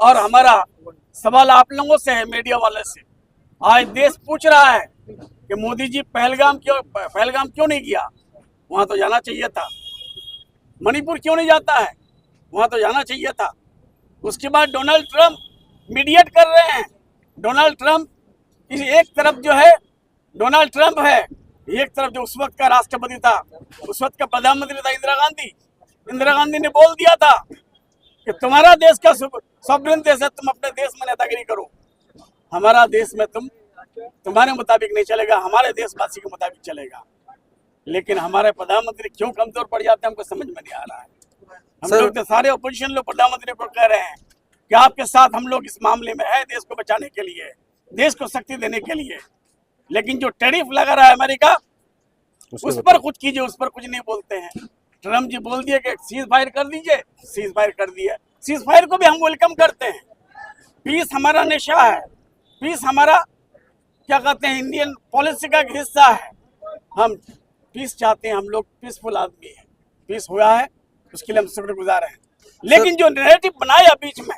और हमारा सवाल आप लोगों से है, मीडिया वाले से। आज देश पूछ रहा है कि मोदी जी पहलगाम क्यों नहीं किया, वहां तो जाना चाहिए था। मणिपुर क्यों नहीं जाता है, वहां तो जाना चाहिए था। उसके बाद डोनाल्ड ट्रंप मीडिएट कर रहे हैं। डोनाल्ड ट्रंप एक तरफ जो है डोनाल्ड ट्रंप है, एक तरफ जो उस वक्त का राष्ट्रपति था, उस वक्त का प्रधानमंत्री था इंदिरा गांधी। इंदिरा गांधी ने बोल दिया था कि तुम्हारा देश का सॉवरेन देश है, तुम अपने देश में नेतागिरी करो, हमारा देश में तुम्हारे मुताबिक नहीं चलेगा, हमारे देशवासी के मुताबिक चलेगा। लेकिन हमारे प्रधानमंत्री क्यों कमजोर पड़ जाते हैं, हमको समझ में नहीं आ रहा है। हम लोग तो सारे अपोजिशन लोग प्रधानमंत्री को कह रहे हैं कि आपके साथ हम लोग इस मामले में है, देश को बचाने के लिए, देश को शक्ति देने के लिए। लेकिन जो टैरिफ लगा रहा है अमेरिका, उस पर कुछ कीजिए, उस पर कुछ नहीं बोलते हैं। ट्रम्प जी बोल दिए कि सीज फायर कर दीजिए, सीज फायर कर दिया। सीज फायर को भी हम वेलकम करते हैं। पीस हमारा निशा है, पीस हमारा क्या कहते हैं इंडियन पॉलिसी का एक हिस्सा है। हम पीस चाहते हैं, हम लोग पीसफुल आदमी हैं। पीस हुआ है, उसके लिए हम शुक्रगुजार हैं। लेकिन जो नैरेटिव बनाया बीच में,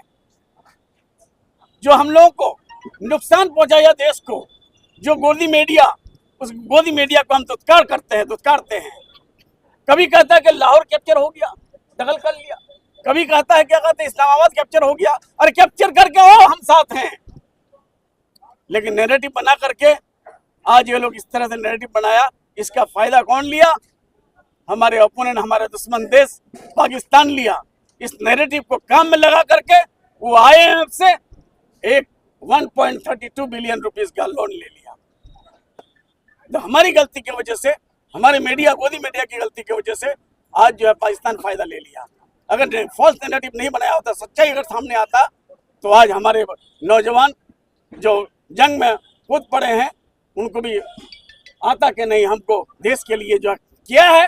जो हम लोगों को नुकसान पहुंचाया देश को, जो गोदी मीडिया, उस गोदी मीडिया को हम दुत्कारते हैं। कभी कहता है कि लाहौर कैप्चर हो गया, दखल कर लिया। कभी कहता है क्या कहते हैं इस्लामाबाद कैप्चर हो गया, और कैप्चर करके ओ हम साथ हैं। लेकिन नैरेटिव बना करके आज ये लोग इस तरह से नैरेटिव बनाया, इसका फायदा कौन लिया? हमारे ओपोनेंट, हमारे दुश्मन देश पाकिस्तान लिया। इस नैरेटिव को काम में लगा करके वो IMF से एक 1.32 बिलियन रुपीस का लोन ले लिया। तो हमारी गलती की वजह से, हमारे मीडिया, गोदी मीडिया की गलती की वजह से आज जो है पाकिस्तान फायदा ले लिया। अगर फॉल्स नैरेटिव नहीं बनाया होता, सच्चाई अगर सामने आता, तो आज हमारे नौजवान जो जंग में कूद पड़े हैं, उनको भी आता कि नहीं, हमको देश के लिए जो किया है,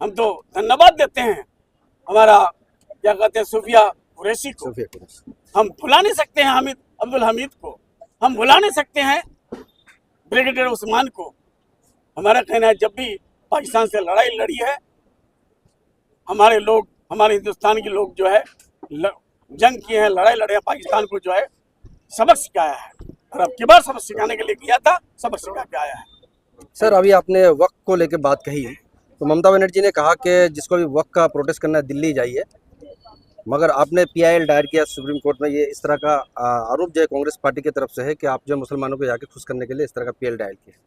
हम तो धन्यवाद देते हैं हमारा क्या कहते हैं सूफिया कुरैशी को। हम भुला नहीं सकते हैं अब्दुल हमीद को, हम भुला नहीं सकते हैं ब्रिगेडियर उस्मान को। हमारा कहना है जब भी पाकिस्तान से लड़ाई लड़ी है, हमारे लोग, हमारे हिंदुस्तान के लोग जो है जंग किए हैं, लड़ाई लड़े हैं, पाकिस्तान को जो है सबक सिखाया है। और अब की बार सबक सिखाने के लिए किया था, सबक सिखा के आया है। सर, अभी आपने वक्त को लेकर बात कही, तो ममता बनर्जी ने कहा कि जिसको भी वक्त का प्रोटेस्ट करना है दिल्ली जाइए, मगर आपने PIL दायर किया सुप्रीम कोर्ट में। ये इस तरह का आरोप जो है कांग्रेस पार्टी की तरफ से है कि आप जो मुसलमानों को जाके खुश करने के लिए इस तरह का PIL दायर किया।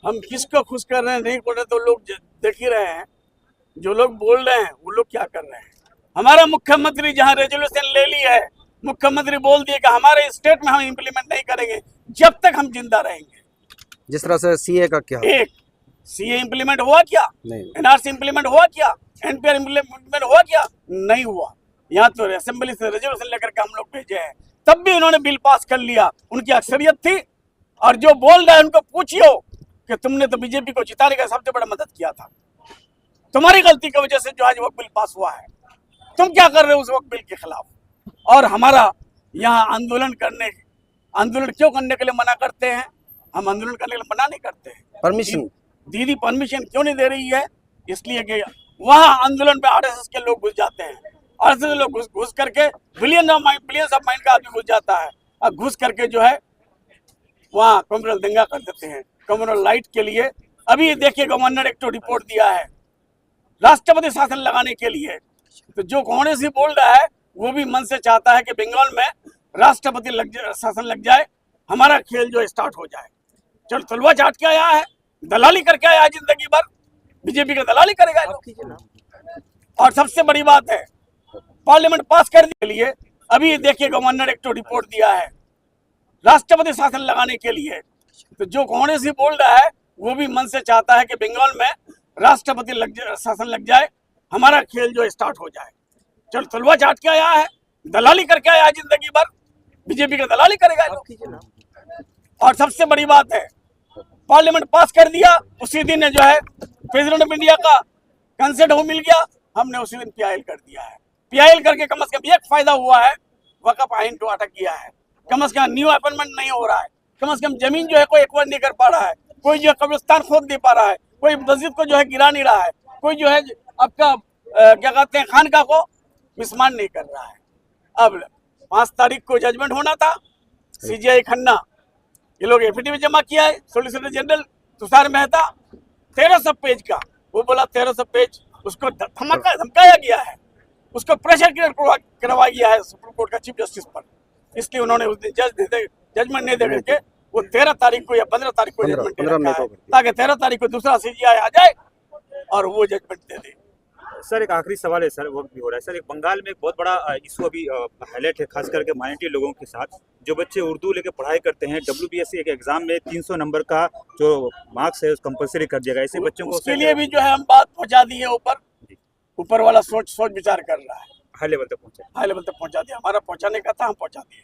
हम किसको खुश कर रहे हैं, नहीं बोल रहे, तो लोग देख ही रहे हैं। जो लोग बोल रहे हैं वो लोग क्या कर रहे हैं। हमारा मुख्यमंत्री जहां रेजोल्यूशन ले ली है, मुख्यमंत्री बोल दिए कि हमारे स्टेट में हम इम्प्लीमेंट नहीं करेंगे जब तक हम जिंदा रहेंगे। जिस तरह से CA का क्या, एक CA इम्प्लीमेंट हुआ क्या? नहीं। NRC इम्प्लीमेंट हुआ क्या? NPR इम्प्लीमेंट हुआ क्या? नहीं हुआ। यहाँ तो असेंबली से रेजोल्यूशन लेकर के हम लोग भेजे हैं, तब भी उन्होंने बिल पास कर लिया। उनकी अक्सरियत थी। और जो बोल रहे हैं उनको पूछियो कि तुमने तो बीजेपी को जिताने का सबसे बड़ा मदद किया था, तुम्हारी गलती की वजह से जो आज वक्त बिल पास हुआ है, तुम क्या कर रहे हो उस वक्त बिल के खिलाफ? और हमारा यहाँ आंदोलन क्यों करने के लिए मना करते हैं? हम आंदोलन करने के लिए मना नहीं करते हैं। परमिशन, दीदी परमिशन क्यों नहीं दे रही है? इसलिए कि वहाँ आंदोलन पे RSS के लोग घुस जाते हैं। RSS के लोग घुस करके बिलियंस ऑफ माइंड का आदमी घुस जाता है, और घुस करके जो है वहाँ कम्युनल दंगा कर देते हैं। कम्युनल लाइट के लिए अभी देखिए गवर्नर एक तो रिपोर्ट दिया है राष्ट्रपति शासन लगाने के लिए। तो जो कांग्रेस ही बोल रहा है वो भी मन से चाहता है कि बंगाल में राष्ट्रपति शासन लग जाए, हमारा खेल जो स्टार्ट हो जाए। चलो तलवा चाट के आया है, दलाली करके आया जिंदगी भर, बीजेपी का दलाली करेगा। और सबसे बड़ी बात है, पार्लियामेंट पास करने के लिए अभी देखिए गवर्नर एक तो रिपोर्ट दिया है राष्ट्रपति शासन लगाने के लिए। तो जो कांग्रेस ही बोल रहा है वो भी मन से चाहता है कि बंगाल में राष्ट्रपति शासन लग जाए, हमारा खेल जो स्टार्ट हो जाए। चलो तलवा चाट के आया है, दलाली करके आया जिंदगी भर, बीजेपी का दलाली करेगा। और सबसे बड़ी बात है, पार्लियामेंट पास कर दिया, उसी दिन जो है प्रेसिडेंट ऑफ इंडिया का कंसेंट हो मिल गया, हमने उसी दिन PIL कर दिया है। PIL करके कम से कम एक फायदा हुआ है, वक्फ आइन को अटक गया है। कम से कम न्यू अपॉइंटमेंट नहीं हो रहा है, कम से कम जमीन जो है कोई एक्वायर नहीं कर पा रहा है, कोई जो है कब्रिस्तान खोद नहीं पा रहा है, कोई मस्जिद को जो है गिरा नहीं रहा है, कोई जो है आपका क्या कहते हैं खानका को मिसमान नहीं कर रहा है। अब 5 तारीख को जजमेंट होना था। सीजीआई खन्ना ये लोग एफिडेविट जमा किया है। Solicitor general Tushar Mehta 1300 page का, वो बोला 1300 पेज, उसको धमकाया गया है, उसको प्रेशर करवाया गया है सुप्रीम कोर्ट का चीफ जस्टिस पर। इसलिए उन्होंने उस दिन जजमेंट नहीं दे करके वो 13 तारीख को या 15 तारीख को जजमेंट दे रखा है, ताकि 13 तारीख को दूसरा सीजीआई आ जाए और वो जजमेंट दे दे। सर एक आखिरी सवाल है सर, वक्त भी हो रहा है सर। एक बंगाल में एक बहुत बड़ा इशू अभी हाईलाइट है, खास करके माइनॉरिटी लोगों के साथ। जो बच्चे उर्दू लेके पढ़ाई करते हैं, WBSC एक एग्जाम में 300 नंबर का जो मार्क्स है उस कंपलसरी कर दिया गया। ऐसे बच्चों को उसके लिए भी जो है हम बात पहुंचा दी है, ऊपर वाला सोच विचार कर रहा है, हाई लेवल तक पहुंचे। हाई लेवल तक पहुंचा दिया, हमारा पहुंचाने का था, हम पहुंचा दिए।